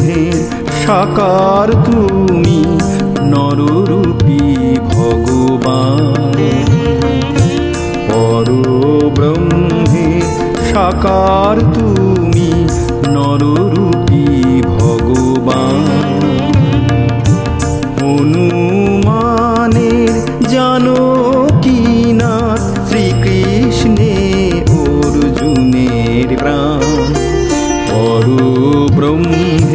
ব্রহ্মের সাকার তুমি, নররূপী ভগবান। পরব্রহ্মের সাকার তুমি, নররূপী ভগবান। হনুমানের জানকী নাথ, শ্রীকৃষ্ণে অর্জুনের প্রাণ। পরব্রহ্মের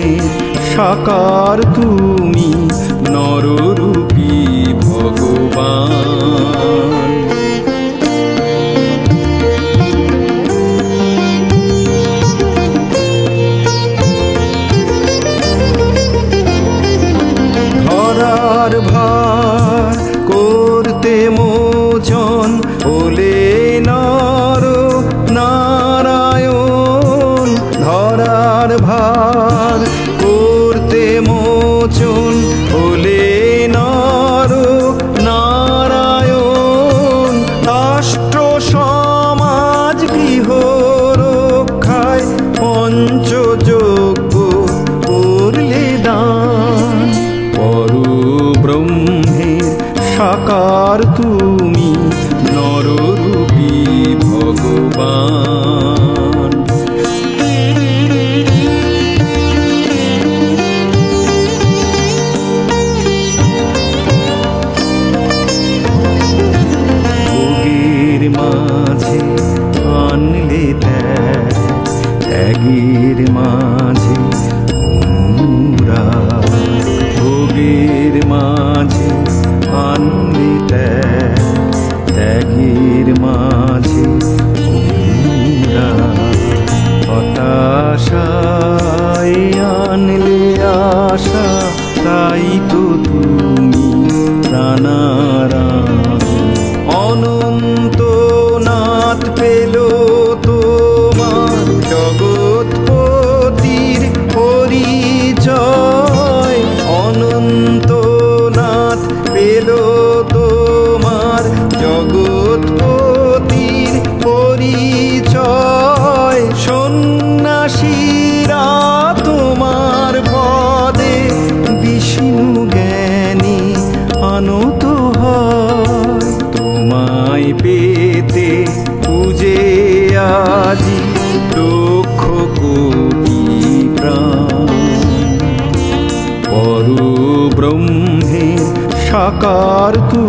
সাকার তুমি, নররূপী ভগবান। ধরার ভার করতে মোচন হলে নর নারায়ণ। ধরার ভার করতে মোচন হলে নর নারায়ণ। রাষ্ট্র সমাজ গৃহ রক্ষায় পঞ্চযজ্ঞ করলে দান। পরব্রহ্মের সাকার তুমি, নররূপী ভগবান। ভোগের মাঝে আনলে ত্যাগ, ত্যাগের মাঝে অনুরাগ। ভোগের মাঝে আনলে ত্যাগ, ত্যাগের মাঝে অনুরাগ। হতাশায় আনলে আশা, তাই তো তুমি প্রাণারাম। অনন্ত নাথ পেল তোমার, জগৎপতির পরিচয়। অনন্ত নাথ পেল তোমার, জগৎপতির পরিচয়। সন্ন্যাসীরা তোমার পদে বিষ্ণু জ্ঞানী আনত হয়। তোমায় পেতে পূজে আজি লক্ষ কোটি প্রাণ। পরব্রহ্মের সাকার তুমি,